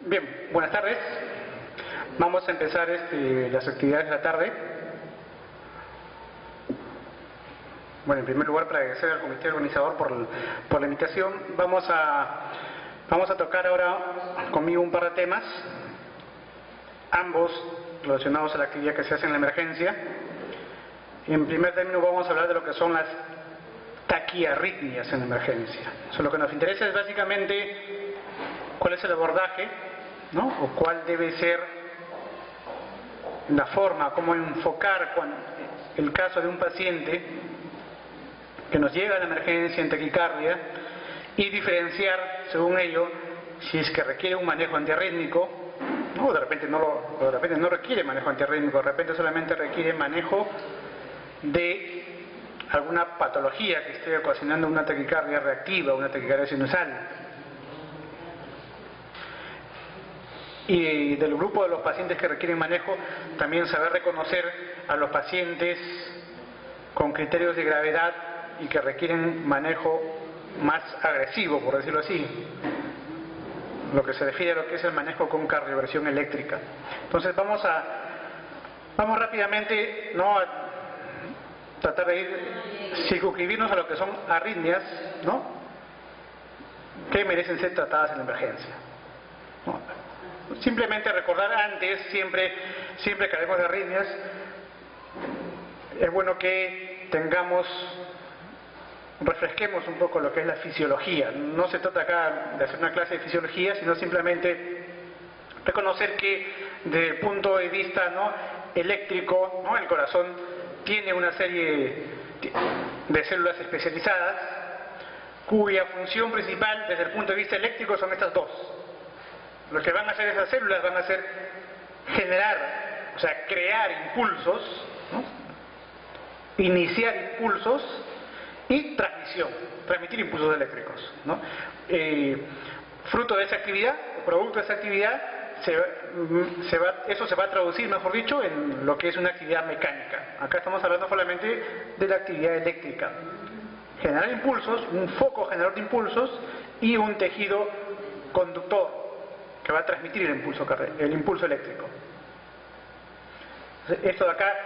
Bien, buenas tardes. Vamos a empezar las actividades de la tarde. Bueno, en primer lugar, para agradecer al comité organizador por la invitación. Vamos a tocar ahora conmigo un par de temas, ambos relacionados a la actividad que se hace en la emergencia. En primer término vamos a hablar de lo que son las taquiarritmias en la emergencia. O sea, lo que nos interesa es básicamente cuál es el abordaje, ¿no? O cuál debe ser la forma, cómo enfocar el caso de un paciente que nos llega a la emergencia en taquicardia y diferenciar, según ello, si es que requiere un manejo antiarrítmico, ¿no? O de repente no requiere manejo antiarrítmico, de repente solamente requiere manejo de alguna patología que esté ocasionando una taquicardia reactiva, una taquicardia sinusal. Y del grupo de los pacientes que requieren manejo, también saber reconocer a los pacientes con criterios de gravedad y que requieren manejo más agresivo, por decirlo así, lo que se refiere a lo que es el manejo con cardioversión eléctrica. Entonces vamos rápidamente, ¿no?, a tratar de circunscribirnos a lo que son arritmias, ¿no?, que merecen ser tratadas en la emergencia, ¿no? Simplemente recordar antes, siempre que hablemos de arritmias, es bueno que refresquemos un poco lo que es la fisiología. No se trata acá de hacer una clase de fisiología, sino simplemente reconocer que desde el punto de vista, ¿no?, eléctrico, ¿no?, el corazón tiene una serie de células especializadas cuya función principal desde el punto de vista eléctrico son estas dos. Lo que van a hacer esas células van a ser generar, o sea, crear impulsos, ¿no?, iniciar impulsos y transmitir impulsos eléctricos, ¿no? Fruto de esa actividad, producto de esa actividad, eso se va a traducir, mejor dicho, en lo que es una actividad mecánica. Acá estamos hablando solamente de la actividad eléctrica. Generar impulsos, un foco generador de impulsos y un tejido conductor que va a transmitir el impulso eléctrico. Esto de acá,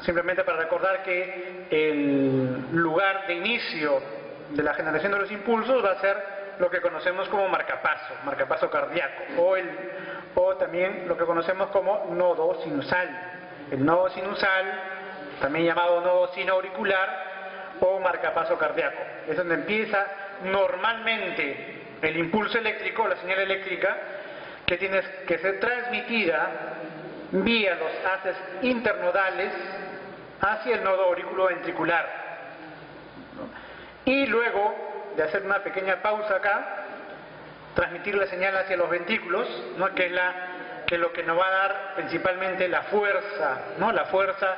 simplemente para recordar que el lugar de inicio de la generación de los impulsos va a ser lo que conocemos como marcapaso cardíaco, o también lo que conocemos como nodo sinusal. El nodo sinusal, también llamado nodo sinoauricular o marcapaso cardíaco, es donde empieza normalmente el impulso eléctrico, la señal eléctrica, que tiene que ser transmitida vía los haces internodales hacia el nodo auriculoventricular, ¿no? Y luego de hacer una pequeña pausa acá, transmitir la señal hacia los ventrículos, ¿no?, que es lo que nos va a dar principalmente la fuerza, ¿no?, la fuerza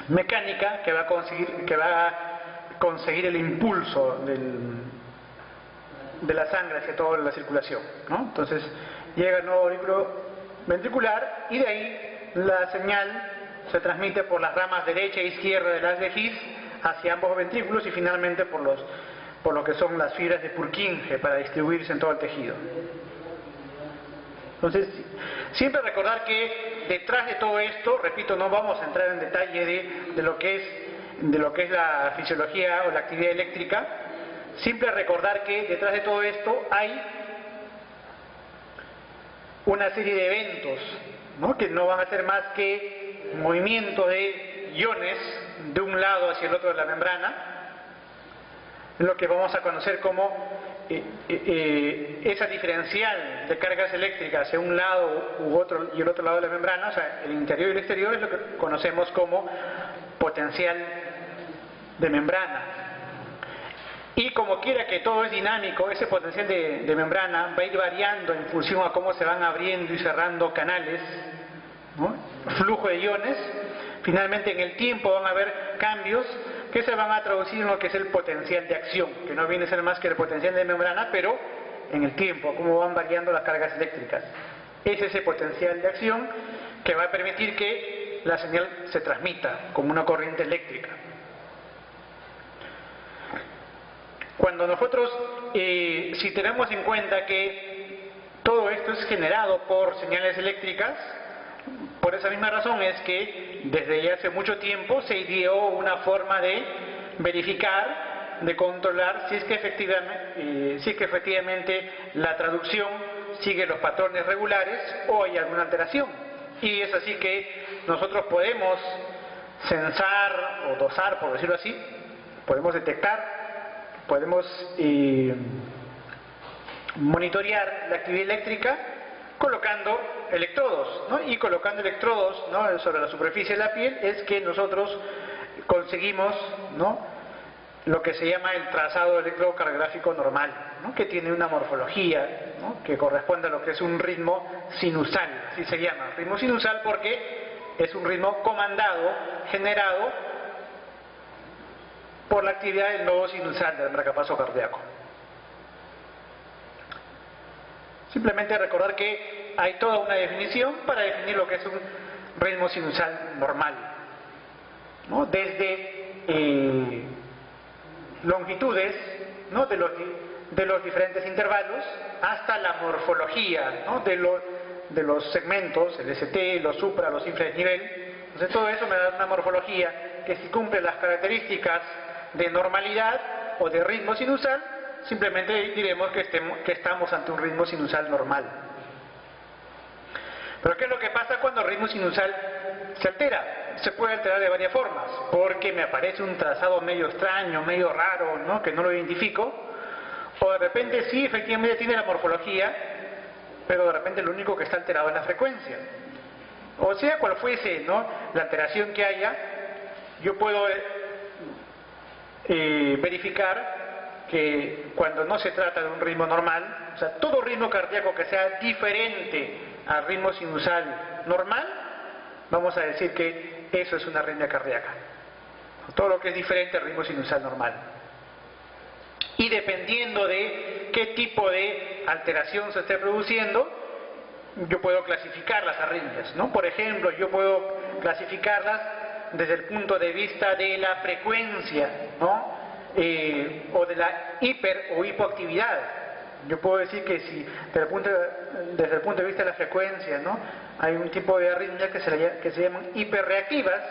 mecánica que va a conseguir el impulso de la sangre hacia toda la circulación, ¿no? Entonces llega el nodo auriculoventricular y de ahí la señal se transmite por las ramas derecha e izquierda del haz de His hacia ambos ventrículos y finalmente por lo que son las fibras de Purkinje para distribuirse en todo el tejido. Entonces, siempre recordar que detrás de todo esto, repito, no vamos a entrar en detalle de lo que es la fisiología o la actividad eléctrica. Siempre recordar que detrás de todo esto hay una serie de eventos, ¿no?, que no van a ser más que movimiento de iones de un lado hacia el otro de la membrana, lo que vamos a conocer como esa diferencial de cargas eléctricas hacia un lado u otro y el otro lado de la membrana, o sea, el interior y el exterior, es lo que conocemos como potencial de membrana. Y como quiera que todo es dinámico, ese potencial de membrana va a ir variando en función a cómo se van abriendo y cerrando canales, ¿no?, flujo de iones. Finalmente en el tiempo van a haber cambios que se van a traducir en lo que es el potencial de acción, que no viene a ser más que el potencial de membrana, pero en el tiempo, cómo van variando las cargas eléctricas. Es ese potencial de acción que va a permitir que la señal se transmita como una corriente eléctrica. Cuando nosotros, si tenemos en cuenta que todo esto es generado por señales eléctricas, por esa misma razón es que desde ya hace mucho tiempo se ideó una forma de verificar, de controlar si es que efectivamente la traducción sigue los patrones regulares o hay alguna alteración. Y es así que nosotros podemos censar o dosar, por decirlo así, podemos detectar, podemos monitorear la actividad eléctrica colocando electrodos, ¿no? Y colocando electrodos, ¿no?, sobre la superficie de la piel es que nosotros conseguimos, ¿no?, lo que se llama el trazado electrocardiográfico normal, ¿no?, que tiene una morfología, ¿no?, que corresponde a lo que es un ritmo sinusal, así se llama, ritmo sinusal porque es un ritmo comandado, generado por la actividad del nodo sinusal del marcapaso cardíaco. Simplemente recordar que hay toda una definición para definir lo que es un ritmo sinusal normal, ¿no?, desde longitudes, ¿no?, de los diferentes intervalos hasta la morfología, ¿no?, de los segmentos, el ST, los supra, los infra nivel. Entonces todo eso me da una morfología que si cumple las características de normalidad o de ritmo sinusal, simplemente diremos que estamos ante un ritmo sinusal normal. Pero ¿qué es lo que pasa cuando el ritmo sinusal se altera? Se puede alterar de varias formas, porque me aparece un trazado medio extraño, medio raro, ¿no?, que no lo identifico, o de repente sí, efectivamente tiene la morfología, pero de repente lo único que está alterado es la frecuencia. O sea, cual fuese, ¿no?, la alteración que haya, yo puedo verificar que cuando no se trata de un ritmo normal, o sea, todo ritmo cardíaco que sea diferente al ritmo sinusal normal, vamos a decir que eso es una arritmia cardíaca. Todo lo que es diferente al ritmo sinusal normal. Y dependiendo de qué tipo de alteración se esté produciendo, yo puedo clasificar las arritmias, ¿no? Por ejemplo, yo puedo clasificarlas desde el punto de vista de la frecuencia, ¿no?, o de la hiper o hipoactividad. Yo puedo decir que si desde el punto de vista de la frecuencia, ¿no?, hay un tipo de arritmias que se llaman hiperreactivas.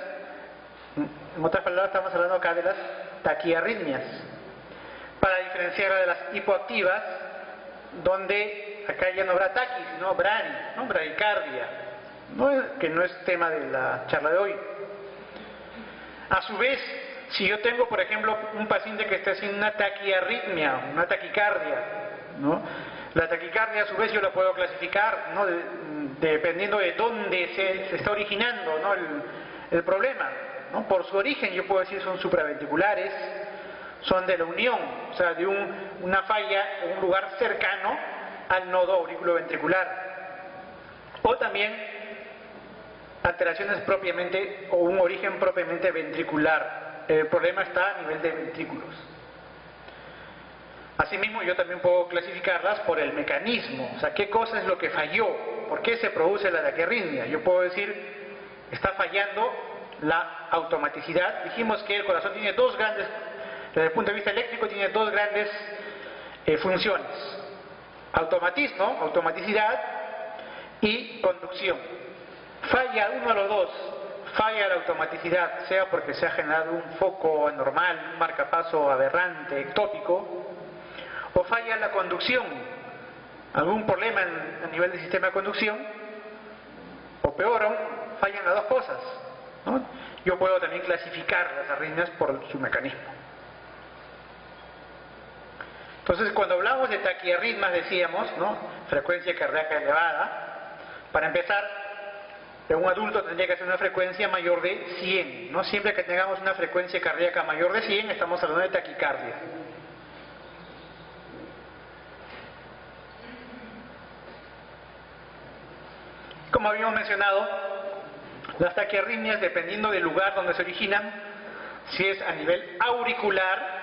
En otras palabras, estamos hablando acá de las taquiarritmias, para diferenciarla de las hipoactivas, donde acá ya no habrá taquis, sino bradi, ¿no?, bradicardia, ¿no?, que no es tema de la charla de hoy. A su vez, si yo tengo, por ejemplo, un paciente que está haciendo una taquiarritmia, una taquicardia, ¿no?, la taquicardia a su vez yo la puedo clasificar, ¿no?, dependiendo de dónde se está originando, ¿no?, el problema, ¿no? Por su origen yo puedo decir son supraventriculares, son de la unión, o sea, de una falla en un lugar cercano al nodo auriculoventricular, o también alteraciones propiamente o un origen propiamente ventricular. El problema está a nivel de ventrículos. Asimismo, yo también puedo clasificarlas por el mecanismo, o sea, qué cosa es lo que falló, por qué se produce la taquiarritmia. Yo puedo decir, está fallando la automaticidad. Dijimos que el corazón tiene dos grandes, desde el punto de vista eléctrico, tiene dos grandes funciones: automatismo, automaticidad, y conducción. Falla uno de los dos, falla la automaticidad, sea porque se ha generado un foco anormal, un marcapaso aberrante, ectópico, o falla la conducción, algún problema a nivel del sistema de conducción, o peor aún, fallan las dos cosas, ¿no? Yo puedo también clasificar las arritmias por su mecanismo. Entonces, cuando hablamos de taquiarritmias, decíamos, ¿no?, frecuencia cardíaca elevada. Para empezar, en un adulto tendría que ser una frecuencia mayor de 100, ¿no? Siempre que tengamos una frecuencia cardíaca mayor de 100, estamos hablando de taquicardia. Como habíamos mencionado, las taquiarritmias, dependiendo del lugar donde se originan, si es a nivel auricular,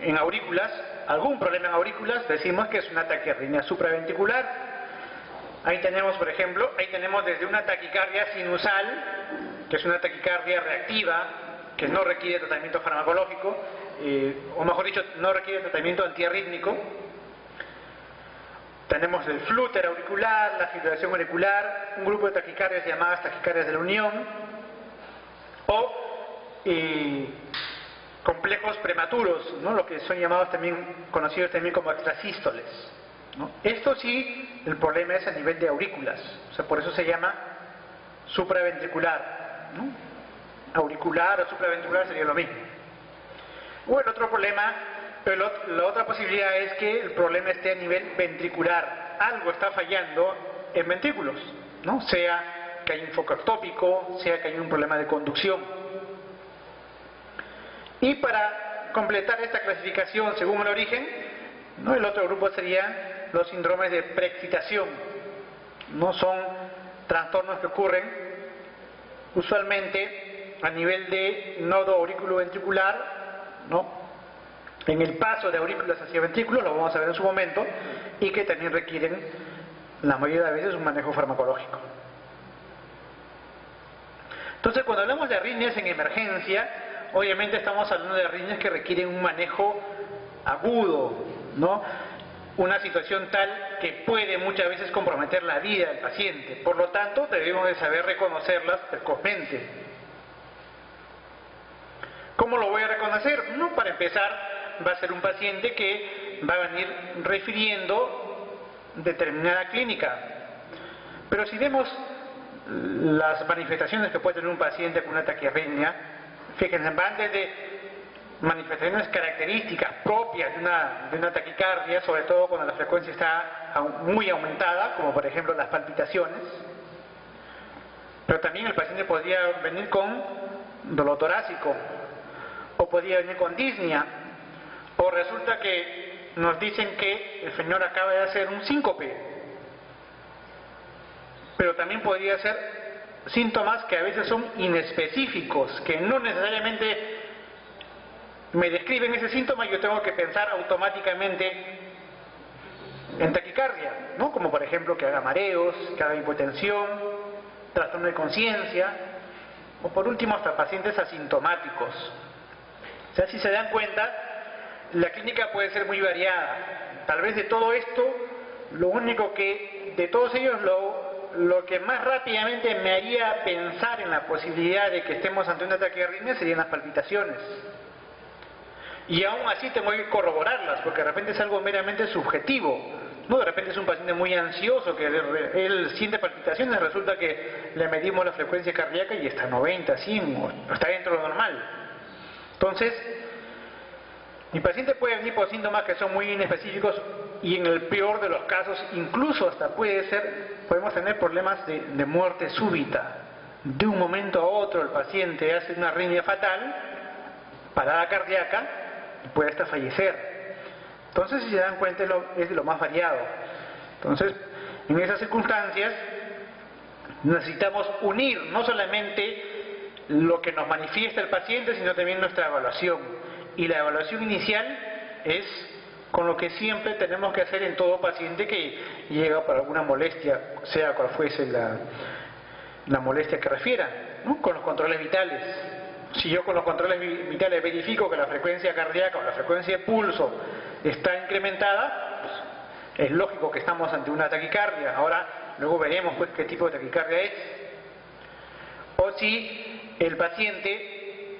en aurículas, algún problema en aurículas, decimos que es una taquiarritmia supraventricular. Ahí tenemos, por ejemplo, desde una taquicardia sinusal, que es una taquicardia reactiva, que no requiere tratamiento farmacológico, o mejor dicho, no requiere tratamiento antiarrítmico. Tenemos el flúter auricular, la fibrilación auricular, un grupo de taquicardias llamadas taquicardias de la unión, o complejos prematuros, ¿no? Lo que son llamados también, conocidos también como extrasístoles, ¿no? Esto sí, el problema es a nivel de aurículas, o sea, por eso se llama supraventricular, ¿no? Auricular o supraventricular sería lo mismo. O el otro problema, la otra posibilidad es que el problema esté a nivel ventricular, algo está fallando en ventrículos, ¿no? Sea que hay un foco ectópico, sea que hay un problema de conducción. Y para completar esta clasificación según el origen, ¿no? El otro grupo serían los síndromes de preexcitación. No son trastornos que ocurren usualmente a nivel de nodo aurículo-ventricular, ¿no? En el paso de aurículas hacia ventrículos, lo vamos a ver en su momento, y que también requieren, la mayoría de veces, un manejo farmacológico. Entonces, cuando hablamos de arritmias en emergencia, obviamente estamos hablando de arritmias que requieren un manejo agudo, ¿no? Una situación tal que puede muchas veces comprometer la vida del paciente. Por lo tanto, debemos de saber reconocerlas precozmente. ¿Cómo lo voy a reconocer? No, para empezar, va a ser un paciente que va a venir refiriendo determinada clínica. Pero si vemos las manifestaciones que puede tener un paciente con una taquiarritmia, fíjense, van desde manifestaciones características propias de una taquicardia, sobre todo cuando la frecuencia está muy aumentada, como por ejemplo las palpitaciones. Pero también el paciente podría venir con dolor torácico, o podría venir con disnea, o resulta que nos dicen que el señor acaba de hacer un síncope, pero también podría ser síntomas que a veces son inespecíficos, que no necesariamente me describen ese síntoma y yo tengo que pensar automáticamente en taquicardia, ¿no? Como por ejemplo que haga mareos, que haga hipotensión, trastorno de conciencia, o por último hasta pacientes asintomáticos. O sea, si se dan cuenta, la clínica puede ser muy variada. Tal vez de todo esto, lo único que, de todos ellos, lo que más rápidamente me haría pensar en la posibilidad de que estemos ante una taquiarritmia serían las palpitaciones. Y aún así tengo que corroborarlas, porque de repente es algo meramente subjetivo, ¿no? De repente es un paciente muy ansioso, que él siente palpitaciones, resulta que le medimos la frecuencia cardíaca y está 90, 100, o está dentro de lo normal. Entonces, mi paciente puede venir por síntomas que son muy inespecíficos y en el peor de los casos, incluso hasta podemos tener problemas de muerte súbita. De un momento a otro el paciente hace una arritmia fatal, parada cardíaca, y puede hasta fallecer. Entonces, si se dan cuenta, es de lo más variado. Entonces, en esas circunstancias, necesitamos unir no solamente lo que nos manifiesta el paciente, sino también nuestra evaluación. Y la evaluación inicial es con lo que siempre tenemos que hacer en todo paciente que llega por alguna molestia, sea cual fuese la molestia que refiera, ¿no? Con los controles vitales. Si yo con los controles vitales verifico que la frecuencia cardíaca o la frecuencia de pulso está incrementada, pues es lógico que estamos ante una taquicardia. Ahora, luego veremos pues qué tipo de taquicardia es. O si el paciente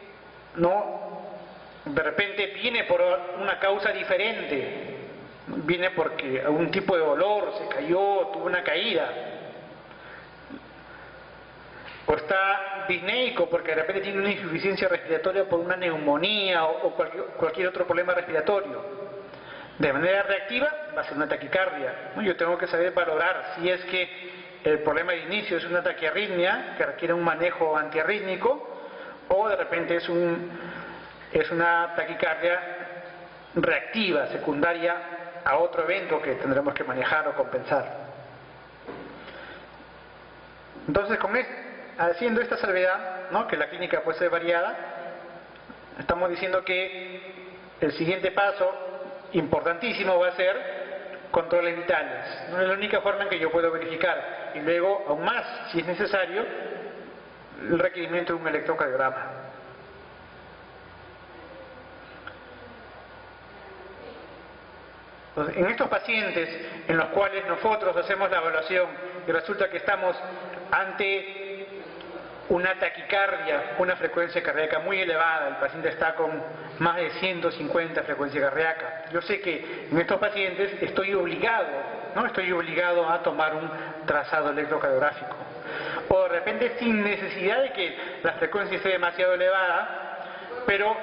de repente viene por una causa diferente, viene porque algún tipo de dolor, se cayó, tuvo una caída, o está disneico porque de repente tiene una insuficiencia respiratoria por una neumonía o cualquier otro problema respiratorio. De manera reactiva va a ser una taquicardia, ¿no? Yo tengo que saber valorar si es que el problema de inicio es una taquiarritmia que requiere un manejo antiarrítmico, o de repente es una taquicardia reactiva, secundaria a otro evento que tendremos que manejar o compensar. Entonces, haciendo esta salvedad, ¿no? Que la clínica puede ser variada, estamos diciendo que el siguiente paso importantísimo va a ser controles vitales. No es la única forma en que yo puedo verificar. Y luego, aún más, si es necesario, el requerimiento de un electrocardiograma. Entonces, en estos pacientes en los cuales nosotros hacemos la evaluación y resulta que estamos ante una taquicardia, una frecuencia cardíaca muy elevada, el paciente está con más de 150 frecuencia cardíaca. Yo sé que en estos pacientes estoy obligado a tomar un trazado electrocardiográfico. O de repente sin necesidad de que la frecuencia esté demasiado elevada, pero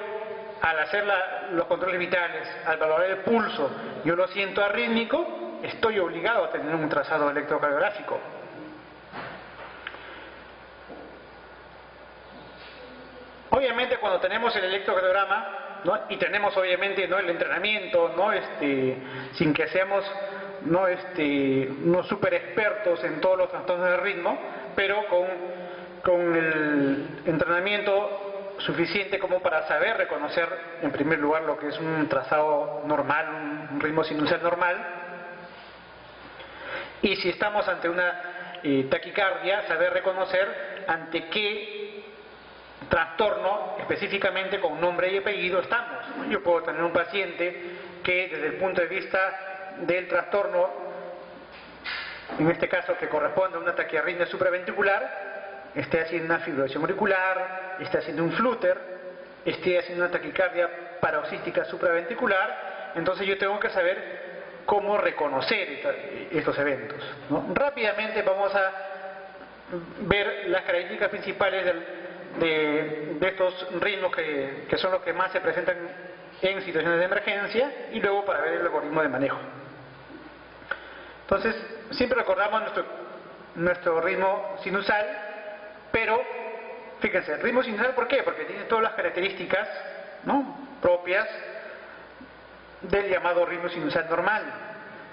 al hacer los controles vitales, al valorar el pulso, yo lo siento arrítmico, estoy obligado a tener un trazado electrocardiográfico. Obviamente cuando tenemos el electrocardiograma, ¿no? Y tenemos obviamente, ¿no?, el entrenamiento, ¿no?, sin que seamos, ¿no?, unos super expertos en todos los trastornos del ritmo, pero con el entrenamiento suficiente como para saber reconocer en primer lugar lo que es un trazado normal, un ritmo sinusal normal, y si estamos ante una taquicardia, saber reconocer ante qué trastorno específicamente con nombre y apellido estamos. Yo puedo tener un paciente que desde el punto de vista del trastorno, en este caso que corresponde a una taquiarritmia supraventricular, esté haciendo una fibrilación auricular, esté haciendo un flúter, esté haciendo una taquicardia paroxística supraventricular. Entonces yo tengo que saber cómo reconocer estos eventos, ¿no? Rápidamente vamos a ver las características principales de estos ritmos que son los que más se presentan en situaciones de emergencia, y luego para ver el algoritmo de manejo. Entonces, siempre recordamos nuestro ritmo sinusal, pero fíjense, el ritmo sinusal, ¿por qué? Porque tiene todas las características, ¿no?, propias del llamado ritmo sinusal normal.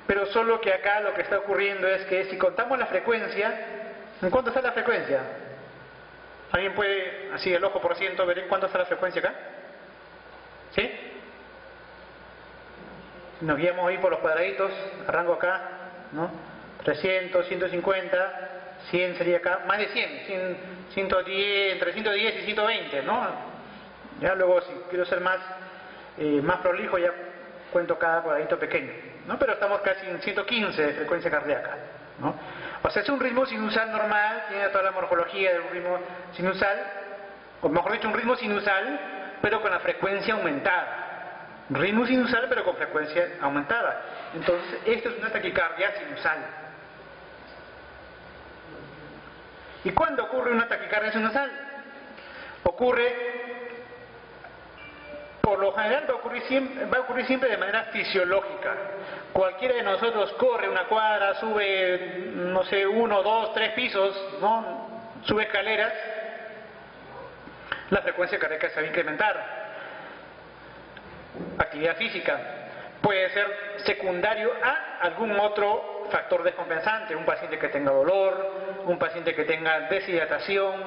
Pero solo que acá lo que está ocurriendo es que si contamos la frecuencia, ¿en cuánto está la frecuencia? ¿Alguien puede, así el ojo por ciento, ver en cuánto está la frecuencia acá? ¿Sí? Nos guiamos ahí por los cuadraditos, arranco acá, ¿no? 300, 150, 100 sería acá, más de 100, 110, entre 110 y 120, ¿no? Ya luego, si quiero ser más prolijo, ya cuento cada cuadradito pequeño, ¿no? Pero estamos casi en 115 de frecuencia cardíaca, ¿no? O sea, es un ritmo sinusal normal, tiene toda la morfología de un ritmo sinusal, o mejor dicho, un ritmo sinusal, pero con la frecuencia aumentada. Ritmo sinusal, pero con frecuencia aumentada. Entonces, esto es una taquicardia sinusal. ¿Y cuándo ocurre una taquicardia sinusal? Por lo general va a ocurrir siempre de manera fisiológica. Cualquiera de nosotros corre una cuadra, sube, no sé, 1, 2, 3 pisos, ¿no?, sube escaleras, la frecuencia cardíaca se va a incrementar. Actividad física puede ser secundario a algún otro factor descompensante, un paciente que tenga dolor, un paciente que tenga deshidratación,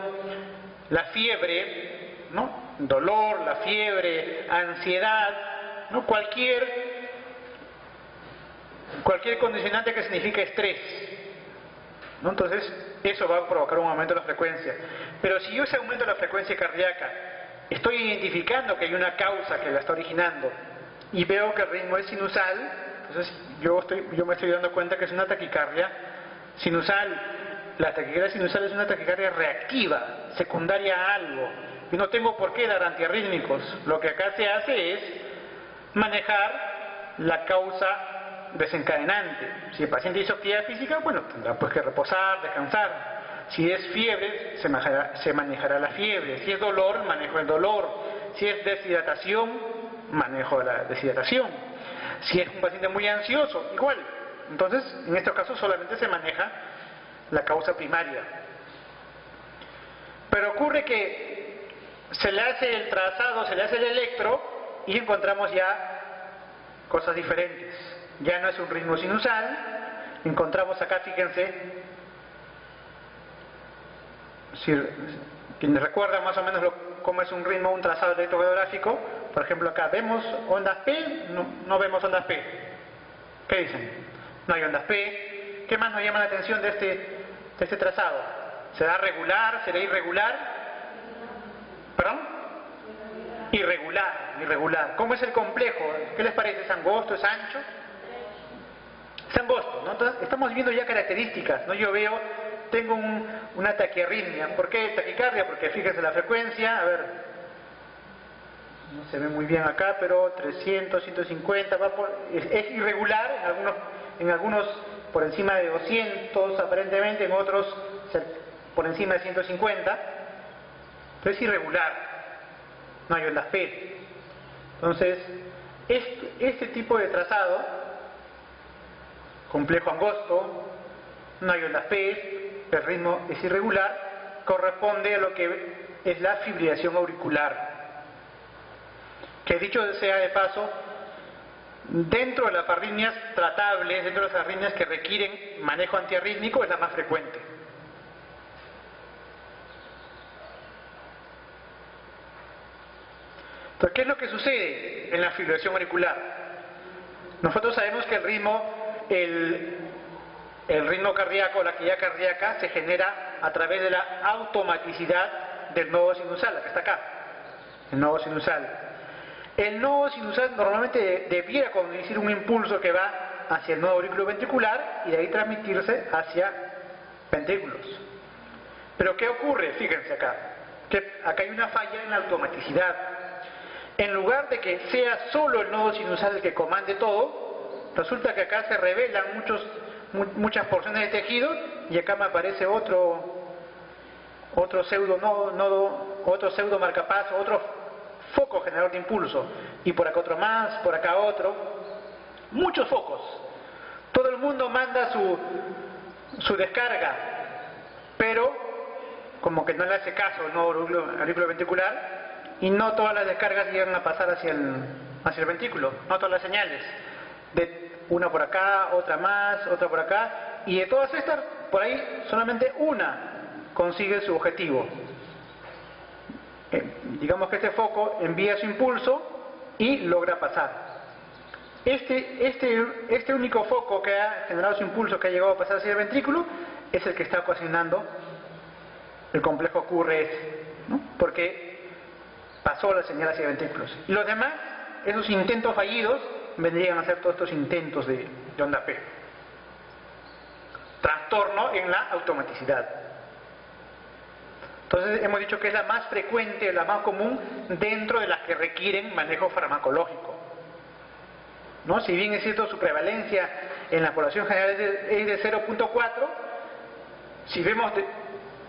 la fiebre, ¿no?, dolor, la fiebre, ansiedad, ¿no?, cualquier condicionante que signifique estrés, ¿no? Entonces eso va a provocar un aumento de la frecuencia. Pero si yo ese aumento de la frecuencia cardíaca estoy identificando que hay una causa que la está originando y veo que el ritmo es sinusal, entonces yo me estoy dando cuenta que es una taquicardia sinusal. La taquicardia sinusal es una taquicardia reactiva, secundaria a algo. Yo no tengo por qué dar antiarrítmicos. Lo que acá se hace es manejar la causa desencadenante. Si el paciente hizo actividad física, bueno, tendrá pues que reposar, descansar. Si es fiebre, se manejará la fiebre. Si es dolor, manejo el dolor. Si es deshidratación, manejo la deshidratación. Si es un paciente muy ansioso, igual. Entonces, en estos casos solamente se maneja la causa primaria. Pero ocurre que se le hace el trazado, se le hace el electro y encontramos ya cosas diferentes. Ya no es un ritmo sinusal, encontramos acá, fíjense, si quienes recuerdan más o menos cómo es un ritmo, un trazado electrocardiográfico, por ejemplo acá, ¿vemos ondas P? No vemos ondas P. ¿Qué dicen? No hay ondas P. ¿Qué más nos llama la atención de este trazado? ¿Será regular? ¿Será irregular? ¿Perdón? Irregular. ¿Cómo es el complejo? ¿Qué les parece? ¿Es angosto? ¿Es ancho? es angosto, ¿no? Entonces, estamos viendo ya características, ¿no? Yo veo, tengo una taquiarritmia. ¿Por qué taquicardia? Porque fíjense la frecuencia, a ver, no se ve muy bien acá, pero 300, 150, es irregular, en algunos por encima de 200 aparentemente, en otros por encima de 150, pero es irregular, no hay ondas P. Entonces, este tipo de trazado, complejo angosto, no hay ondas P, el ritmo es irregular, corresponde a lo que es la fibrilación auricular, que dicho sea de paso, dentro de las arritmias tratables, dentro de las arritmias que requieren manejo antiarrítmico, es la más frecuente. Entonces, ¿qué es lo que sucede en la fibrilación auricular? Nosotros sabemos que el ritmo cardíaco, la actividad cardíaca, se genera a través de la automaticidad del nodo sinusal, la que está acá, el nodo sinusal. El nodo sinusal normalmente debiera conducir un impulso que va hacia el nodo auriculoventricular y de ahí transmitirse hacia ventrículos. Pero ¿qué ocurre? Fíjense acá, que acá hay una falla en la automaticidad. En lugar de que sea solo el nodo sinusal el que comande todo, resulta que acá se revelan muchas porciones de tejido y acá me aparece otro pseudo nodo, otro pseudo marcapaso, otro foco generador de impulso, y por acá otro más, por acá otro, muchos focos. Todo el mundo manda su descarga, pero como que no le hace caso el nodo auriculoventricular, y no todas las descargas llegan a pasar hacia el ventrículo, no todas las señales, de una por acá, otra más, otra por acá, y de todas estas, por ahí solamente una consigue su objetivo. Digamos que este foco envía su impulso y logra pasar. Este único foco que ha generado su impulso, que ha llegado a pasar hacia el ventrículo, es el que está ocasionando el complejo QRS, ¿no? Porque pasó la señal hacia ventrículos. Y los demás, esos intentos fallidos, vendrían a ser todos estos intentos de onda P. Trastorno en la automaticidad. Entonces hemos dicho que es la más frecuente, la más común dentro de las que requieren manejo farmacológico, ¿no? Si bien es cierto su prevalencia en la población general es de 0.4, si vemos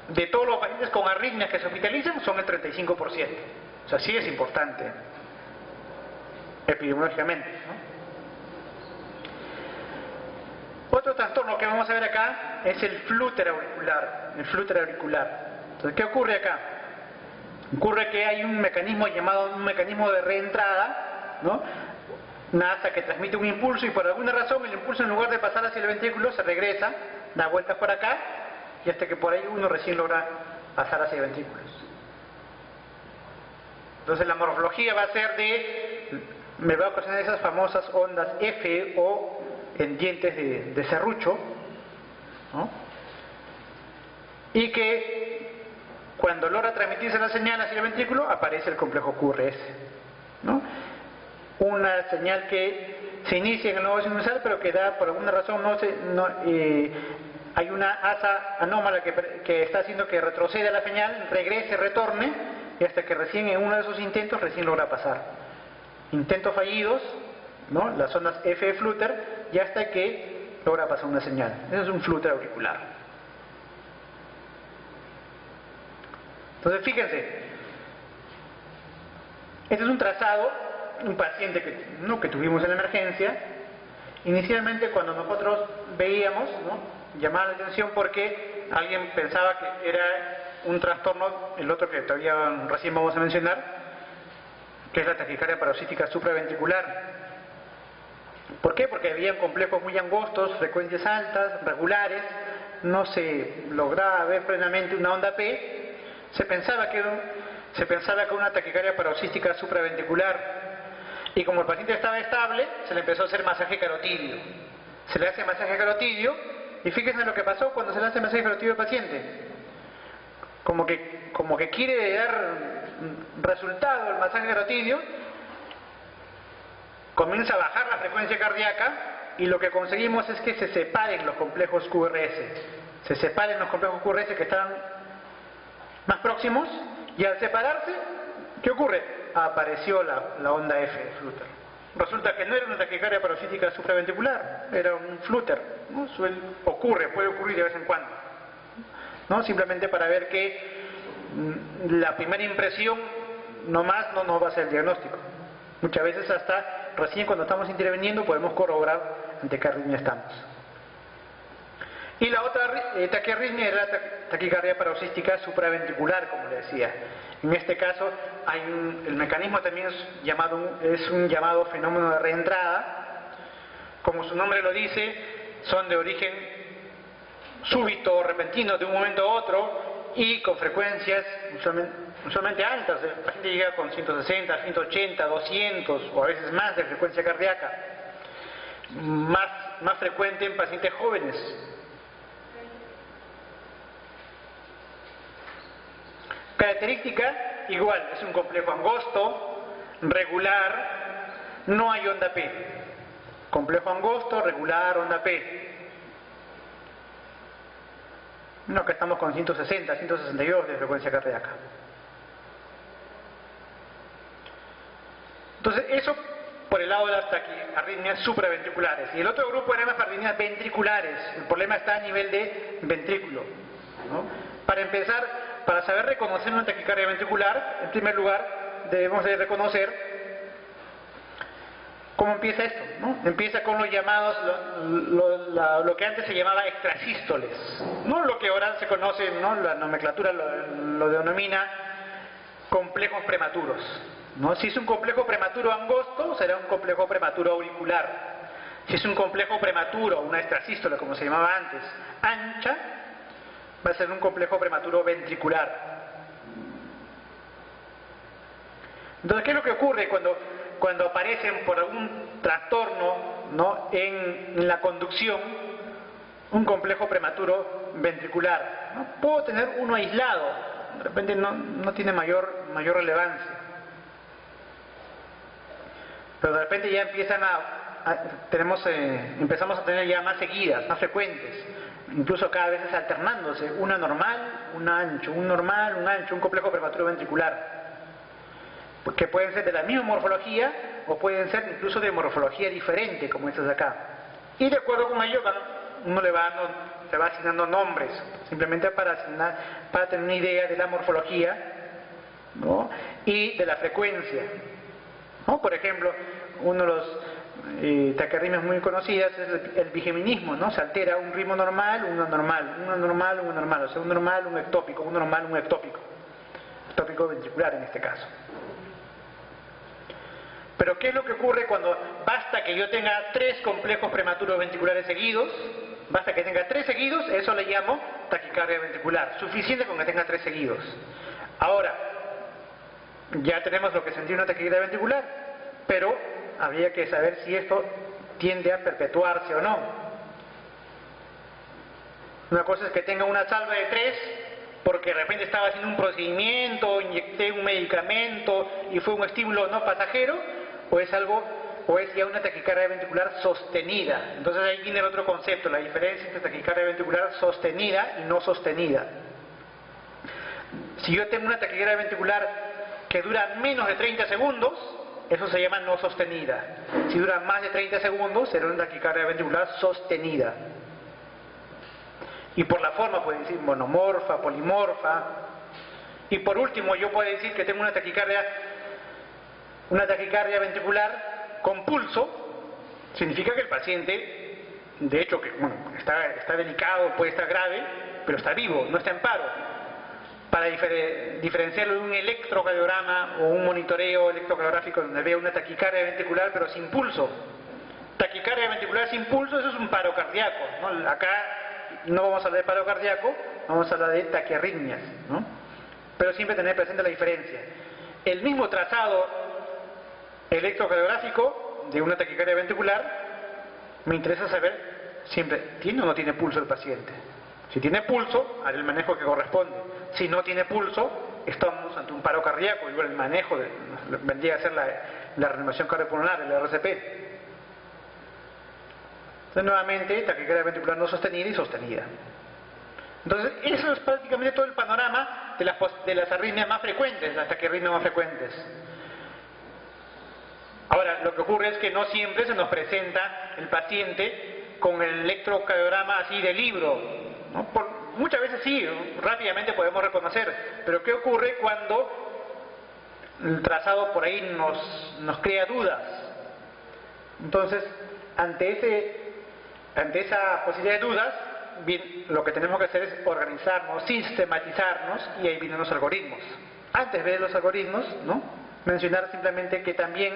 de todos los pacientes con arritmias que se hospitalizan son el 35%. O sea, sí es importante epidemiológicamente, ¿no? Otro trastorno que vamos a ver acá es el flúter auricular. Entonces, ¿qué ocurre acá? Ocurre que hay un mecanismo llamado un mecanismo de reentrada, ¿no? Una asa que transmite un impulso y por alguna razón el impulso, en lugar de pasar hacia el ventrículo, se regresa, da vueltas por acá y hasta que por ahí uno recién logra pasar hacia ventrículos. Entonces la morfología va a ser me va a ocasionar esas famosas ondas F o en dientes de serrucho, ¿no? Y que cuando logra transmitirse la señal hacia el ventrículo aparece el complejo QRS, ¿no? Una señal que se inicia en el nodo sinusal pero que da, por alguna razón hay una asa anómala que está haciendo que retroceda la señal, regrese, retorne, y hasta que recién en uno de esos intentos recién logra pasar. Intentos fallidos, ¿no? Las ondas F de flúter, y hasta que logra pasar una señal. Eso es un flúter auricular. Entonces fíjense, este es un trazado, un paciente que tuvimos en la emergencia. Inicialmente cuando nosotros veíamos, ¿no?, llamaba la atención porque alguien pensaba que era un trastorno, el otro que todavía recién vamos a mencionar, que es la taquicardia paroxística supraventricular. ¿Por qué? Porque habían complejos muy angostos, frecuencias altas, regulares, no se lograba ver plenamente una onda P, se pensaba que una taquicardia paroxística supraventricular, y como el paciente estaba estable, se le empezó a hacer masaje carotidio. Se le hace masaje carotidio, y fíjense lo que pasó cuando se le hace masaje carotidio al paciente. Como que quiere dar resultado el masaje carotidio, comienza a bajar la frecuencia cardíaca, y lo que conseguimos es que se separen los complejos QRS. Se separen los complejos QRS que están más próximos, y al separarse, ¿qué ocurre? Apareció la onda F de Flutter. Resulta que no era una taquicardia paroxística supraventricular, era un Flutter, ¿no? Puede ocurrir de vez en cuando, ¿no? Simplemente para ver que la primera impresión nomás no nos va a ser el diagnóstico. Muchas veces hasta recién cuando estamos interviniendo podemos corroborar ante qué arritmia estamos. Y la otra taquiarritmia es la taquicardia paroxística supraventricular, como le decía. En este caso el mecanismo también es un llamado fenómeno de reentrada. Como su nombre lo dice, son de origen súbito o repentino de un momento a otro y con frecuencias usualmente altas. El paciente llega con 160, 180, 200 o a veces más de frecuencia cardíaca. Más frecuente en pacientes jóvenes. Característica, igual, es un complejo angosto, regular, no hay onda P. Complejo angosto, regular, onda P. No, que estamos con 160, 162 de frecuencia cardíaca. Entonces, eso por el lado de las arritmias supraventriculares. Y el otro grupo eran las arritmias ventriculares. El problema está a nivel de ventrículo, ¿no? Para empezar, para saber reconocer una taquicardia ventricular, en primer lugar, debemos de reconocer cómo empieza esto, ¿no? Empieza con los llamados, lo que antes se llamaba extrasístoles, no lo que ahora se conoce, ¿no? La nomenclatura lo denomina complejos prematuros, ¿no? Si es un complejo prematuro angosto, será un complejo prematuro auricular. Si es un complejo prematuro, una extrasístole, como se llamaba antes, ancha, va a ser un complejo prematuro ventricular. Entonces, ¿qué es lo que ocurre cuando aparecen por algún trastorno, ¿no? en la conducción un complejo prematuro ventricular, ¿no? Puedo tener uno aislado, de repente no tiene mayor relevancia, pero de repente ya empezamos a tener ya más seguidas, más frecuentes, incluso cada vez es alternándose, una normal, un ancho, un normal, un ancho, un complejo prematuro ventricular, que pueden ser de la misma morfología o pueden ser incluso de morfología diferente, como estos de acá. Y de acuerdo con ello, uno se va asignando nombres, simplemente para tener una idea de la morfología, ¿no? Y de la frecuencia, ¿no? Por ejemplo, uno de los taquiarritmias muy conocidas es el bigeminismo, ¿no? Se altera un ritmo normal, uno normal, uno normal, uno normal, o sea, un normal, un ectópico, un normal, un ectópico ventricular en este caso. Pero ¿qué es lo que ocurre cuando basta que yo tenga 3 complejos prematuros ventriculares seguidos? Basta que tenga 3 seguidos, eso le llamo taquicardia ventricular. Suficiente con que tenga 3 seguidos. Ahora, ya tenemos lo que sería una taquicardia ventricular, pero habría que saber si esto tiende a perpetuarse o no. Una cosa es que tenga una salva de 3, porque de repente estaba haciendo un procedimiento, inyecté un medicamento y fue un estímulo no pasajero, o es ya una taquicardia ventricular sostenida. Entonces ahí viene el otro concepto, la diferencia entre taquicardia ventricular sostenida y no sostenida. Si yo tengo una taquicardia ventricular que dura menos de 30 segundos, eso se llama no sostenida. Si dura más de 30 segundos, será una taquicardia ventricular sostenida. Y por la forma puede decir monomorfa, polimorfa. Y por último, yo puedo decir que tengo una taquicardia ventricular con pulso. Significa que el paciente, de hecho, que está delicado, puede estar grave, pero está vivo, no está en paro. Para diferenciarlo de un electrocardiograma o un monitoreo electrocardiográfico donde veo una taquicardia ventricular pero sin pulso. Taquicardia ventricular sin pulso, eso es un paro cardíaco, ¿no? Acá no vamos a hablar de paro cardíaco, vamos a hablar de taquiarritmias, ¿no? Pero siempre tener presente la diferencia. El mismo trazado electrocardiográfico de una taquicardia ventricular, me interesa saber siempre, ¿tiene o no tiene pulso el paciente? Si tiene pulso, haré el manejo que corresponde. Si no tiene pulso, estamos ante un paro cardíaco, igual el manejo vendría a ser la reanimación cardiopulmonar, el RCP. Entonces, nuevamente, taquicardia ventricular no sostenida y sostenida. Entonces, eso es prácticamente todo el panorama de las arritmias más frecuentes, las taquiarritmias más frecuentes. Ahora, lo que ocurre es que no siempre se nos presenta el paciente con el electrocardiograma así de libro, ¿no? Muchas veces sí, rápidamente podemos reconocer, pero ¿qué ocurre cuando el trazado por ahí nos crea dudas? Entonces, ante esa posibilidad de dudas, bien, lo que tenemos que hacer es organizarnos, sistematizarnos, y ahí vienen los algoritmos. Antes de ver los algoritmos, ¿no?, mencionar simplemente que también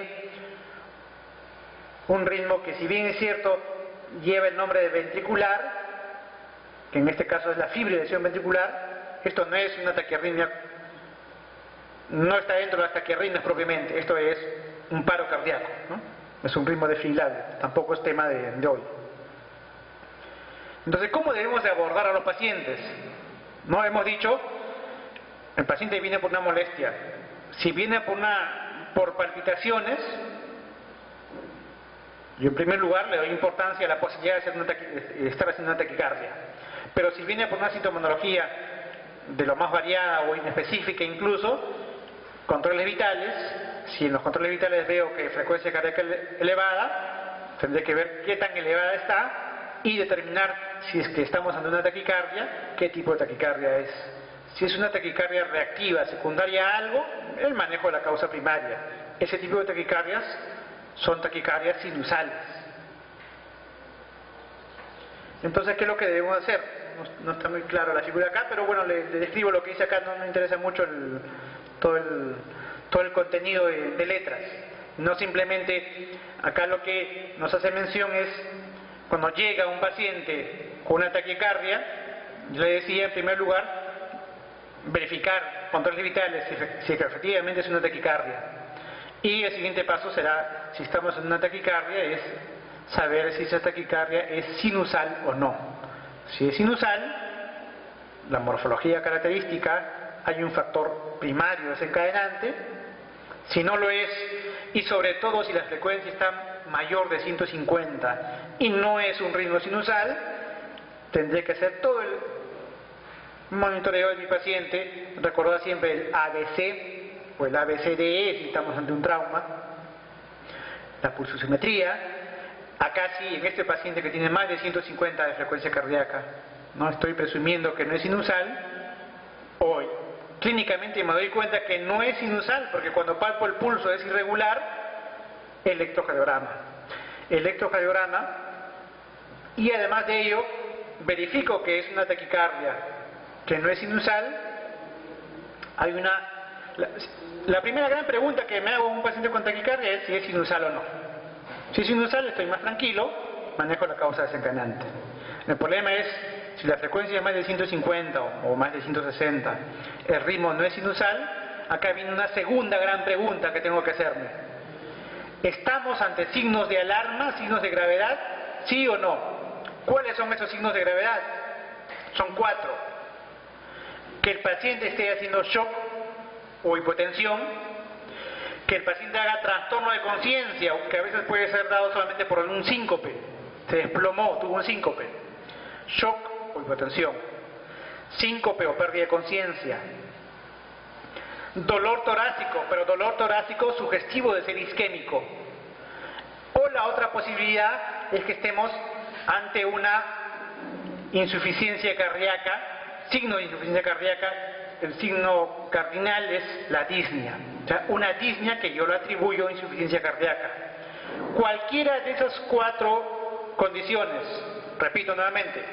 un ritmo que, si bien es cierto, lleva el nombre de ventricular, que en este caso es la fibrilación ventricular, esto no es una taquiarritmia, no está dentro de las taquiarritmias propiamente, esto es un paro cardíaco, ¿no? Es un ritmo desfibrilable, tampoco es tema de hoy. Entonces, ¿cómo debemos de abordar a los pacientes? No hemos dicho, el paciente viene por una molestia. Si viene por palpitaciones, yo en primer lugar le doy importancia a la posibilidad de estar haciendo una taquicardia. Pero si viene por una sintomatología de lo más variada o inespecífica incluso, controles vitales, si en los controles vitales veo que frecuencia cardíaca elevada, tendré que ver qué tan elevada está y determinar si es que estamos ante una taquicardia, qué tipo de taquicardia es. Si es una taquicardia reactiva, secundaria a algo, el manejo de la causa primaria. Ese tipo de taquicardias son taquicardias sinusales. Entonces, ¿qué es lo que debemos hacer? No está muy claro la figura acá, pero bueno, le describo lo que dice acá. No me interesa mucho todo el contenido de letras. No simplemente, acá lo que nos hace mención es, cuando llega un paciente con una taquicardia, yo le decía en primer lugar, verificar controles vitales si efectivamente es una taquicardia. Y el siguiente paso será, si estamos en una taquicardia, es saber si esa taquicardia es sinusal o no. Si es sinusal, la morfología característica, hay un factor primario desencadenante. Si no lo es, y sobre todo si la frecuencia está mayor de 150 y no es un ritmo sinusal, tendré que hacer todo el monitoreo de mi paciente, recordar siempre el ABC o el ABCDE si estamos ante un trauma, la pulsoximetría. Acá sí, en este paciente que tiene más de 150 de frecuencia cardíaca, no estoy presumiendo que no es sinusal, hoy clínicamente me doy cuenta que no es sinusal, porque cuando palpo el pulso es irregular, electrocardiograma, y además de ello verifico que es una taquicardia que no es sinusal. Hay la primera gran pregunta que me hago a un paciente con taquicardia es si es sinusal o no. Si es sinusal, estoy más tranquilo, manejo la causa desencadenante. El problema es si la frecuencia es más de 150 o más de 160, el ritmo no es sinusal. Acá viene una segunda gran pregunta que tengo que hacerme. ¿Estamos ante signos de alarma, signos de gravedad? ¿Sí o no? ¿Cuáles son esos signos de gravedad? Son 4. Que el paciente esté haciendo shock o hipotensión, que el paciente haga trastorno de conciencia, que a veces puede ser dado solamente por un síncope, se desplomó, tuvo un síncope, shock o hipotensión, síncope o pérdida de conciencia, dolor torácico, pero dolor torácico sugestivo de ser isquémico, o la otra posibilidad es que estemos ante una insuficiencia cardíaca, signo de insuficiencia cardíaca. El signo cardinal es la disnea, o sea, una disnea que yo lo atribuyo a insuficiencia cardíaca. Cualquiera de esas 4 condiciones, repito nuevamente,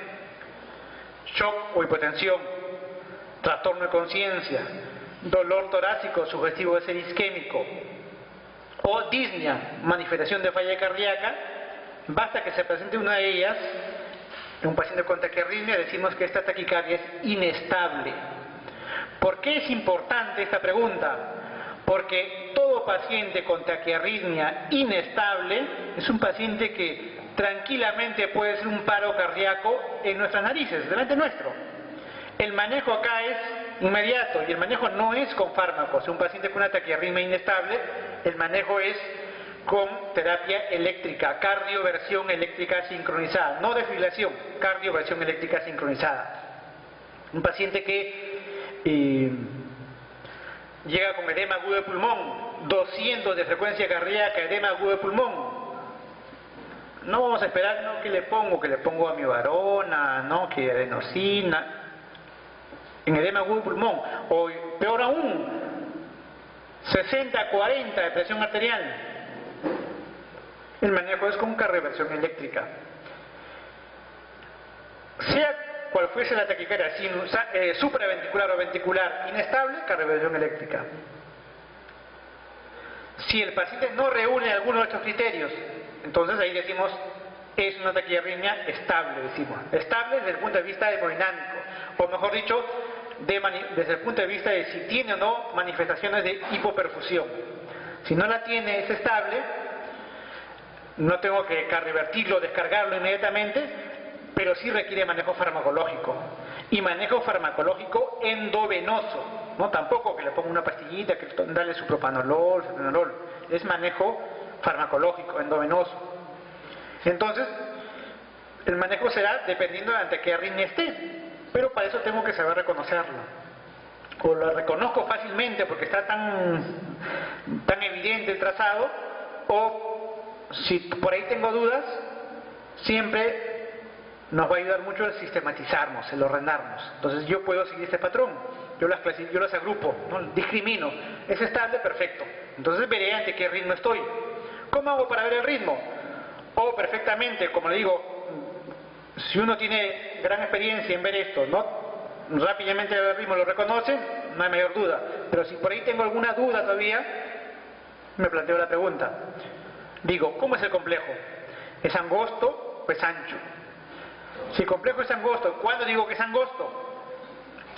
shock o hipotensión, trastorno de conciencia, dolor torácico sugestivo de ser isquémico, o disnea, manifestación de falla cardíaca, basta que se presente una de ellas. En un paciente con taquiarritmia decimos que esta taquicardia es inestable. ¿Por qué es importante esta pregunta? Porque todo paciente con taquiarritmia inestable es un paciente que tranquilamente puede ser un paro cardíaco en nuestras narices, delante nuestro. El manejo acá es inmediato y el manejo no es con fármacos. Un paciente con una taquiarritmia inestable, el manejo es con terapia eléctrica, cardioversión eléctrica sincronizada, no desfibrilación, cardioversión eléctrica sincronizada. Un paciente que llega con edema agudo de pulmón, 200 de frecuencia cardíaca, edema agudo de pulmón. No vamos a esperar, ¿no? Que le pongo amiodarona, ¿no? Que adenosina, en edema agudo de pulmón, o peor aún, 60-40 de presión arterial. El manejo es con cardioversión eléctrica. Sea cual fuese la taquicardia, supraventricular o ventricular inestable, cardioversión eléctrica. Si el paciente no reúne alguno de estos criterios, entonces ahí decimos, es una taquiarritmia estable, decimos. Estable desde el punto de vista hemodinámico, o mejor dicho, desde el punto de vista de si tiene o no manifestaciones de hipoperfusión. Si no la tiene, es estable, no tengo que cardiovertirlo, descargarlo inmediatamente, pero sí requiere manejo farmacológico. Y manejo farmacológico endovenoso, no tampoco que le ponga una pastillita, que dale su propanolol, cetenolol. Es manejo farmacológico, endovenoso. Entonces, el manejo será dependiendo de ante qué arritmia esté, pero para eso tengo que saber reconocerlo. O lo reconozco fácilmente porque está tan evidente el trazado, o si por ahí tengo dudas, siempre nos va a ayudar mucho el sistematizarnos, el ordenarnos. Entonces yo puedo seguir este patrón, yo las agrupo, ¿no? Discrimino, es estable, perfecto. Entonces veré ante qué ritmo estoy. ¿Cómo hago para ver el ritmo? O perfectamente, como le digo, si uno tiene gran experiencia en ver esto, ¿no? Rápidamente el ritmo lo reconoce, no hay mayor duda. Pero si por ahí tengo alguna duda todavía, me planteo la pregunta. Digo, ¿cómo es el complejo? ¿Es angosto o es ancho? Si el complejo es angosto, ¿cuándo digo que es angosto?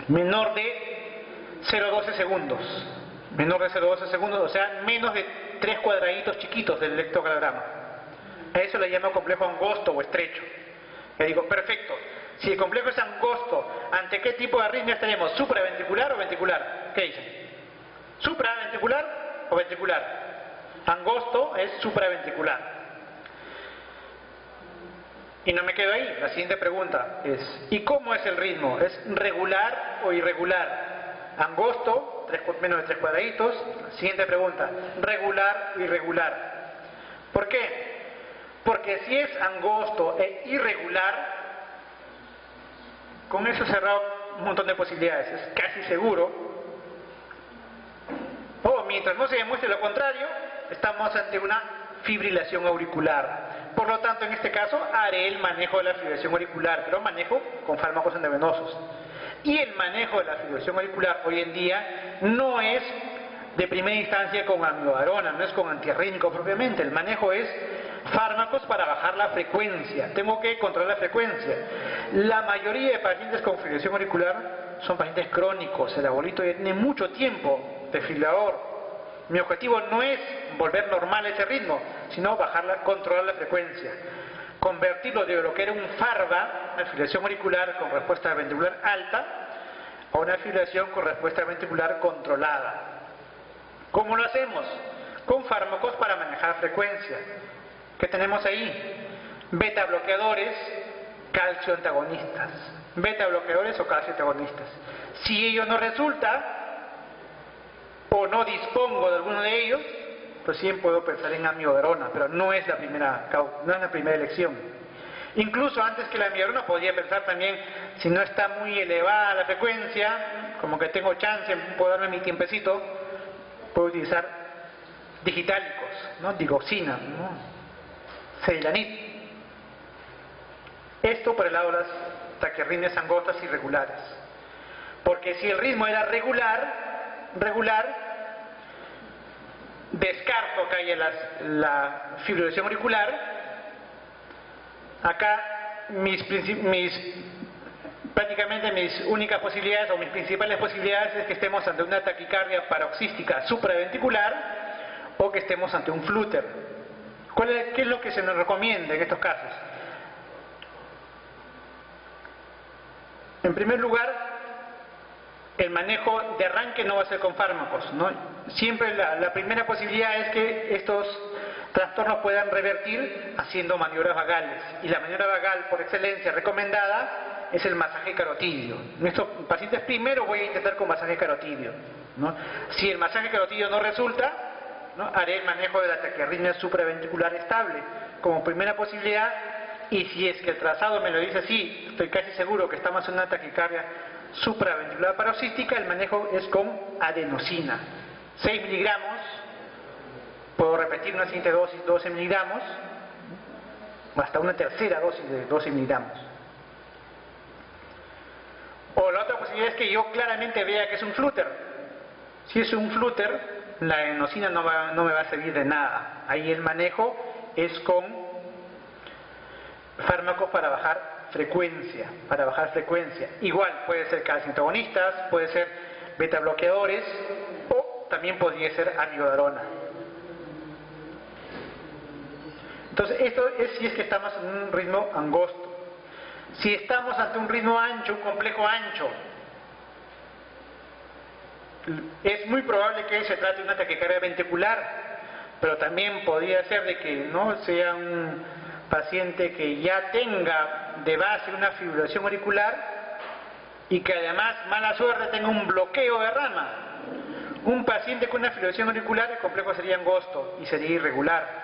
Menor de 0,12 segundos. Menor de 0,12 segundos, o sea, menos de 3 cuadraditos chiquitos del electrocardiograma. A eso le llamo complejo angosto o estrecho. Le digo, perfecto. Si el complejo es angosto, ¿ante qué tipo de arritmia tenemos? ¿Supraventricular o ventricular? ¿Qué dicen? ¿Supraventricular o ventricular? Angosto es supraventricular. Y no me quedo ahí. La siguiente pregunta es, ¿y cómo es el ritmo? ¿Es regular o irregular? Angosto, menos de 3 cuadraditos. Siguiente pregunta, ¿regular o irregular? ¿Por qué? Porque si es angosto e irregular, con eso he cerrado un montón de posibilidades, es casi seguro. O mientras no se demuestre lo contrario, estamos ante una fibrilación auricular. Por lo tanto, en este caso, haré el manejo de la fibrilación auricular, pero manejo con fármacos endovenosos. Y el manejo de la fibrilación auricular hoy en día no es de primera instancia con amiodarona, no es con antiarrítmico propiamente. El manejo es fármacos para bajar la frecuencia. Tengo que controlar la frecuencia. La mayoría de pacientes con fibrilación auricular son pacientes crónicos. El abuelito ya tiene mucho tiempo desfibrilador. Mi objetivo no es volver normal ese ritmo, sino controlar la frecuencia. Convertirlo de lo que era un FARVA, una fibrilación auricular con respuesta ventricular alta, a una fibrilación con respuesta ventricular controlada. ¿Cómo lo hacemos? Con fármacos para manejar frecuencia. ¿Qué tenemos ahí? Beta bloqueadores, calcio antagonistas. Beta bloqueadores o calcio antagonistas. Si ello no resulta, o no dispongo de alguno de ellos, pues sí puedo pensar en amiodarona, pero no es la primera elección. Incluso antes que la amiodarona podría pensar también, si no está muy elevada la frecuencia, como que tengo chance, puedo darme mi tiempecito, puedo utilizar digitálicos, ¿no? Digoxina, ¿no? Ceilanit. Esto por el lado de las taquiarritmias angostas irregulares. Porque si el ritmo era regular, descarto que haya la fibrilación auricular. Acá prácticamente mis únicas posibilidades o mis principales posibilidades es que estemos ante una taquicardia paroxística supraventricular o que estemos ante un flúter. ¿Qué es lo que se nos recomienda en estos casos? En primer lugar, el manejo de arranque no va a ser con fármacos, ¿no? Siempre la primera posibilidad es que estos trastornos puedan revertir haciendo maniobras vagales. Y la maniobra vagal por excelencia recomendada es el masaje carotidio. En estos pacientes primero voy a intentar con masaje carotidio, ¿no? Si el masaje carotidio no resulta, ¿no?, haré el manejo de la taquiarritmia supraventricular estable como primera posibilidad. Y si es que el trazado me lo dice así, estoy casi seguro que estamos en una taquicardia supraventricular paroxística, el manejo es con adenosina. 6 miligramos, puedo repetir una siguiente dosis, 12 miligramos, hasta una tercera dosis de 12 miligramos. O la otra posibilidad es que yo claramente vea que es un flúter. Si es un flúter, la adenosina no me va a servir de nada. Ahí el manejo es con fármacos para bajar frecuencia, Igual puede ser calcio antagonistas, puede ser beta bloqueadores o también podría ser amiodarona. Entonces esto es si es que estamos en un ritmo angosto. Si estamos ante un ritmo ancho, un complejo ancho, es muy probable que se trate de una taquicardia ventricular, pero también podría ser de que no sea un paciente que ya tenga de base una fibrilación auricular y que además, mala suerte, tenga un bloqueo de rama. Un paciente con una fibrilación auricular, el complejo sería angosto y sería irregular.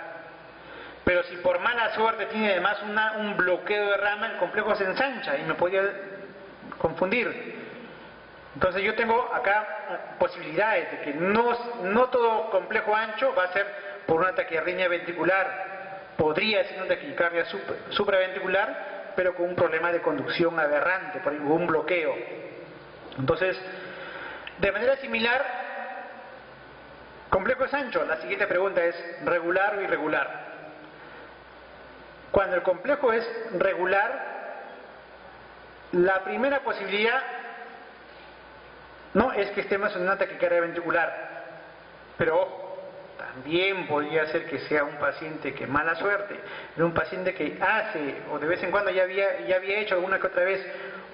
Pero si por mala suerte tiene además un bloqueo de rama, el complejo se ensancha y me podría confundir. Entonces yo tengo acá posibilidades de que no todo complejo ancho va a ser por una taquiarritmia ventricular. Podría ser una taquicardia supraventricular, pero con un problema de conducción aberrante, por ejemplo, un bloqueo. Entonces, de manera similar, complejo es ancho. La siguiente pregunta es, ¿regular o irregular? Cuando el complejo es regular, la primera posibilidad no es que estemos en una taquicardia ventricular, pero también podría ser que sea un paciente que, mala suerte, de un paciente que hace o de vez en cuando ya había hecho alguna que otra vez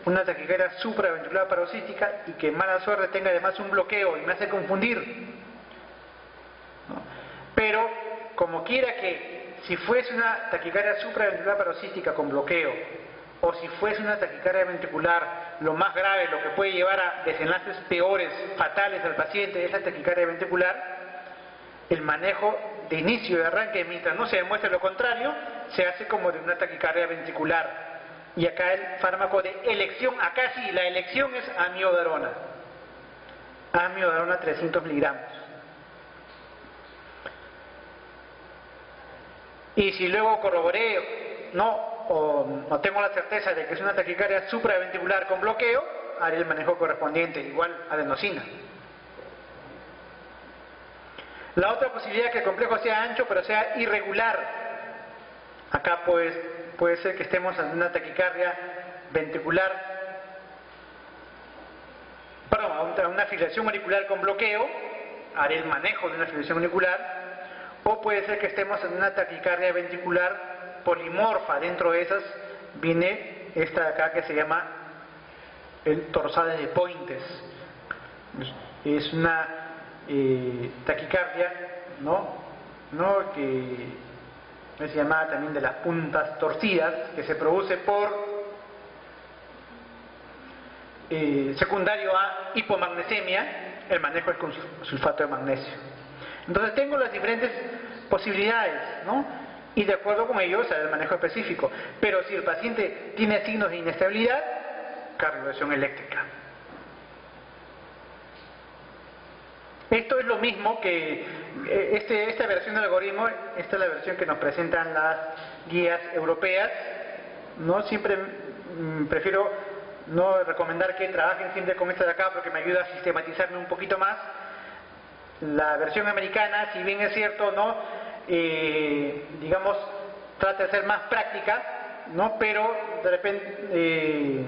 una taquicardia supraventricular paroxística y que, mala suerte, tenga además un bloqueo y me hace confundir, ¿no? Pero como quiera que, si fuese una taquicardia supraventricular paroxística con bloqueo, o si fuese una taquicardia ventricular, lo más grave, lo que puede llevar a desenlaces peores, fatales al paciente, es la taquicardia ventricular, el manejo de inicio de arranque, mientras no se demuestre lo contrario, se hace como de una taquicardia ventricular. Y acá el fármaco de elección, acá sí, la elección es amiodarona. Amiodarona 300 miligramos. Y si luego corroboré, o tengo la certeza de que es una taquicardia supraventricular con bloqueo, haré el manejo correspondiente, igual adenosina. La otra posibilidad es que el complejo sea ancho pero sea irregular. Acá puede ser que estemos en una taquicardia ventricular, una fibrilación auricular con bloqueo, haré el manejo de una fibrilación auricular, o puede ser que estemos en una taquicardia ventricular polimorfa. Dentro de esas viene esta de acá que se llama el Torsades de Pointes. Es una taquicardia, que es llamada también de las puntas torcidas, que se produce por secundario a hipomagnesemia. El manejo es con sulfato de magnesio. Entonces tengo las diferentes posibilidades, y de acuerdo con ellos haré el manejo específico. Pero si el paciente tiene signos de inestabilidad, cardioversión eléctrica. Esto es lo mismo que esta versión del algoritmo. Esta es la versión que nos presentan las guías europeas. Siempre prefiero no recomendar que trabajen siempre con esta de acá porque me ayuda a sistematizarme un poquito más. La versión americana, si bien es cierto, trata de ser más práctica, pero de repente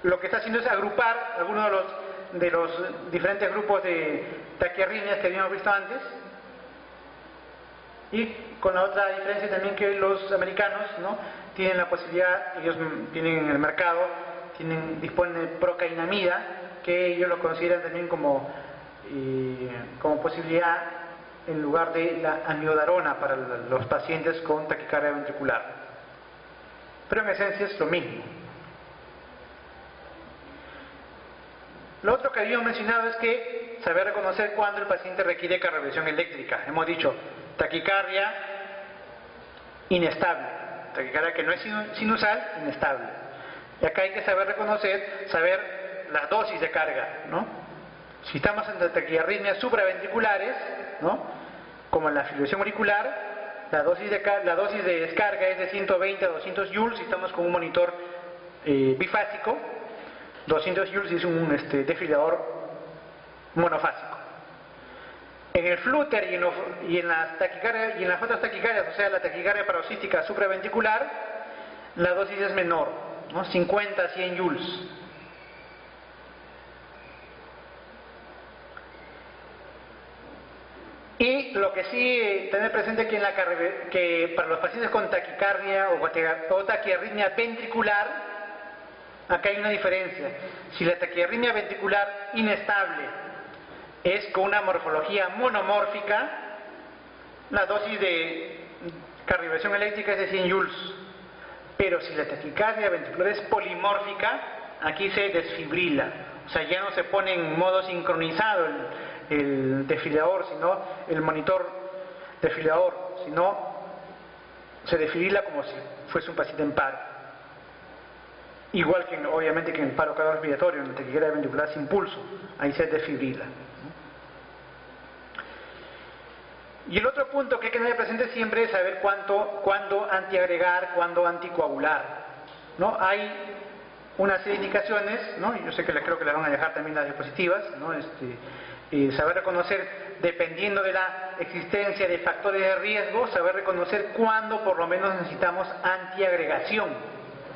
lo que está haciendo es agrupar algunos de los diferentes grupos de taquiarritmias que habíamos visto antes, y con la otra diferencia también que los americanos tienen la posibilidad, ellos tienen en el mercado, disponen de procainamida, que ellos lo consideran también como posibilidad en lugar de la amiodarona para los pacientes con taquicardia ventricular. Pero en esencia es lo mismo. Lo otro que habíamos mencionado es que saber reconocer cuándo el paciente requiere cardioversión eléctrica. Hemos dicho taquicardia inestable, taquicardia que no es sinusal, inestable. Y acá hay que saber reconocer, saber la dosis de carga, ¿no? Si estamos en taquiarritmias supraventriculares, ¿no?, como en la fibrilación auricular, la dosis de descarga es de 120 a 200 joules si estamos con un monitor bifásico. 200 joules es un desfibrilador monofásico. En el flúter y en las otras taquicardias, o sea, la taquicardia paroxística supraventricular, la dosis es menor, ¿no?, 50 a 100 joules. Y lo que sí tener presente aquí que para los pacientes con taquicardia o taquiarritmia ventricular, acá hay una diferencia. Si la taquiarritmia ventricular inestable es con una morfología monomórfica, la dosis de cardioversión eléctrica es de 100 joules. Pero si la taquicardia ventricular es polimórfica, aquí se desfibrila. O sea, ya no se pone en modo sincronizado el desfibrilador, sino el monitor desfibrilador, sino se desfibrila como si fuese un paciente en paro. Igual que obviamente que en el paro cardiorrespiratorio, en la taquicardia ventricular sin pulso, ahí se desfibrila. Y el otro punto que hay que tener presente siempre es saber cuándo antiagregar, cuándo anticoagular, ¿no? Hay una serie de indicaciones, ¿no? Yo sé que creo que le van a dejar también las diapositivas, ¿no? Saber reconocer, dependiendo de la existencia de factores de riesgo, saber reconocer cuándo por lo menos necesitamos antiagregación,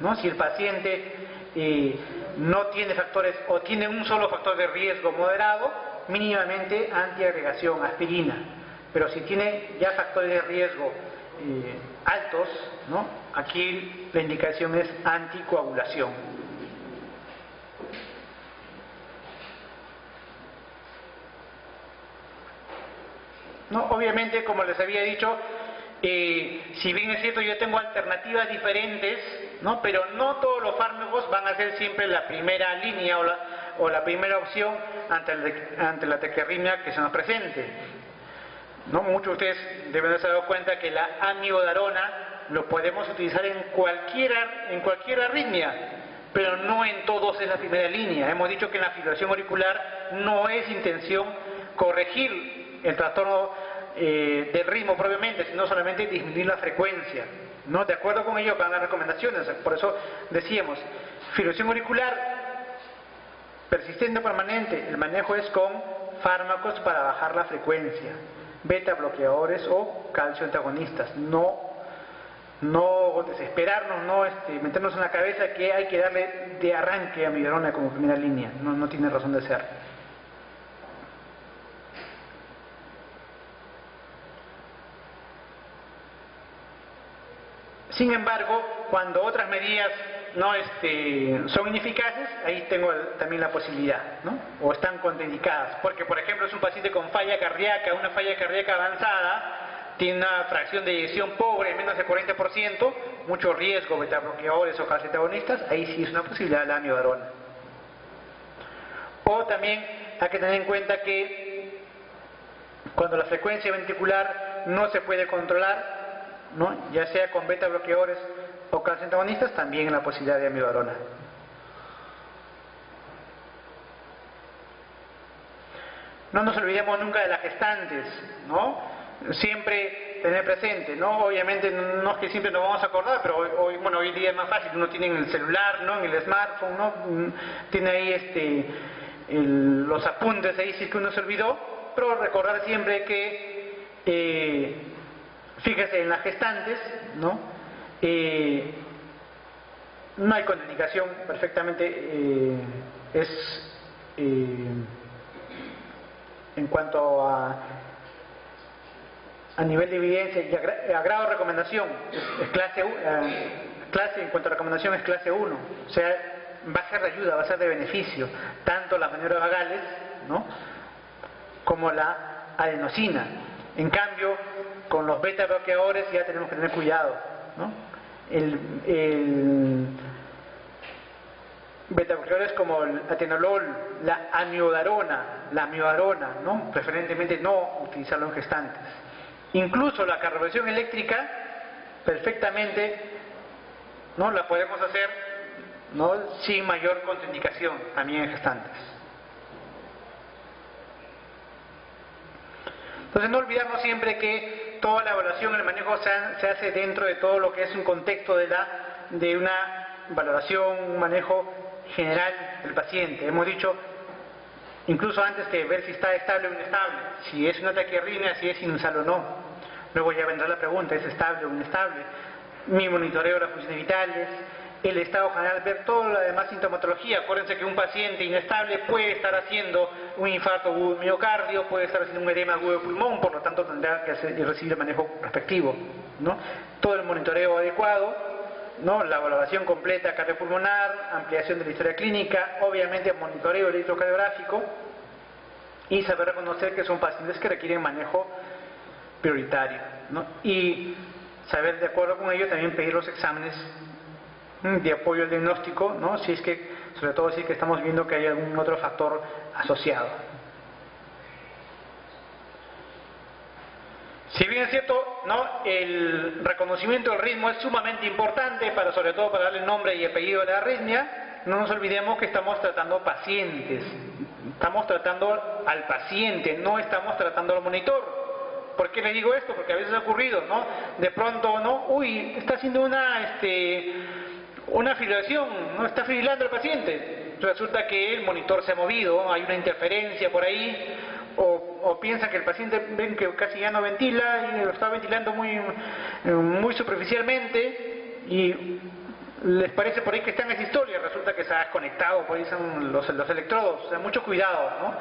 ¿no? Si el paciente no tiene factores o tiene un solo factor de riesgo moderado, mínimamente antiagregación, aspirina. Pero si tiene ya factores de riesgo altos, ¿no?, aquí la indicación es anticoagulación. ¿No? Obviamente, como les había dicho, si bien es cierto yo tengo alternativas diferentes, ¿no?, pero no todos los fármacos van a ser siempre la primera línea o la primera opción ante la taquiarritmia que se nos presente, ¿no? Muchos de ustedes deben haberse dado cuenta que la amiodarona lo podemos utilizar en cualquier arritmia, pero no en todos es la primera línea. Hemos dicho que en la fibrilación auricular no es intención corregir el trastorno del ritmo propiamente, sino solamente disminuir la frecuencia, ¿no? De acuerdo con ello van las recomendaciones. Por eso decíamos, fibrilación auricular persistente o permanente, el manejo es con fármacos para bajar la frecuencia, beta bloqueadores o calcio antagonistas. No desesperarnos, no meternos en la cabeza que hay que darle de arranque a amiodarona como primera línea, no tiene razón de ser. Sin embargo, cuando otras medidas no son ineficaces, ahí tengo también la posibilidad, ¿no?, o están contraindicadas, porque por ejemplo es un paciente con falla cardíaca, una falla cardíaca avanzada, tiene una fracción de eyección pobre, menos del 40%, mucho riesgo, beta bloqueadores o calcio antagonistas, ahí sí es una posibilidad la amiodarona. O también hay que tener en cuenta que cuando la frecuencia ventricular no se puede controlar, ¿no?, ya sea con beta bloqueadores o calcio antagonistas, también la posibilidad de amiodarona. No nos olvidemos nunca de las gestantes, ¿no? Siempre tener presente, ¿no? Obviamente no es que siempre nos vamos a acordar, pero hoy en día es más fácil, uno tiene en el celular, ¿no?, en el smartphone, ¿no?, tiene ahí los apuntes ahí si es que uno se olvidó, pero recordar siempre que fíjese en las gestantes, ¿no?, no hay contraindicación, perfectamente en cuanto a nivel de evidencia y a grado de recomendación, es clase en cuanto a recomendación es clase 1, o sea, va a ser de ayuda, va a ser de beneficio, tanto las maniobras vagales, ¿no?, como la adenosina. En cambio, con los beta bloqueadores ya tenemos que tener cuidado, ¿no? El beta bloqueadores como el atenolol, la amiodarona, ¿no? Preferentemente no utilizarlo en gestantes. Incluso la carbonización eléctrica, perfectamente, ¿no? La podemos hacer, ¿no? Sin mayor contraindicación, también en gestantes. Entonces, no olvidarnos siempre que toda la evaluación, el manejo se hace dentro de todo lo que es un contexto de una valoración, un manejo general del paciente. Hemos dicho, incluso antes que ver si está estable o inestable, si es una taquiarritmia, si es sinusal o no. Luego ya vendrá la pregunta, ¿es estable o inestable? Mi monitoreo de las funciones vitales, el estado general, ver toda la demás sintomatología. Acuérdense que un paciente inestable puede estar haciendo un infarto agudo de miocardio, puede estar haciendo un edema agudo de pulmón, por lo tanto tendrá que recibir el manejo respectivo, ¿no? Todo el monitoreo adecuado, ¿no? La valoración completa cardiopulmonar, ampliación de la historia clínica, obviamente monitoreo electrocardiográfico y saber reconocer que son pacientes que requieren manejo prioritario, ¿no? Y saber de acuerdo con ello también pedir los exámenes de apoyo al diagnóstico, ¿no? Si es que, sobre todo si es que estamos viendo que hay algún otro factor asociado. Si bien es cierto, ¿no? El reconocimiento del ritmo es sumamente importante, sobre todo para darle nombre y apellido a la arritmia, no nos olvidemos que estamos tratando pacientes. Estamos tratando al paciente, no estamos tratando al monitor. ¿Por qué le digo esto? Porque a veces ha ocurrido, ¿no? De pronto, ¿no? Uy, está haciendo una fibrilación, ¿no? Está fibrilando el paciente. Resulta que el monitor se ha movido, hay una interferencia por ahí, o piensa que el paciente ven que casi ya no ventila y lo está ventilando muy superficialmente y les parece por ahí que está en asistolia, resulta que se ha desconectado, por ahí son los electrodos. O sea, mucho cuidado, ¿no?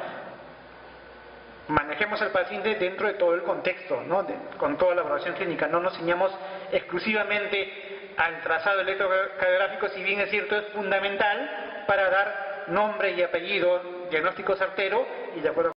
Manejemos al paciente dentro de todo el contexto, ¿no? Con toda la evaluación clínica. No nos ciñamos exclusivamente al trazado electrocardiográfico, si bien es cierto es fundamental para dar nombre y apellido, diagnóstico certero y de acuerdo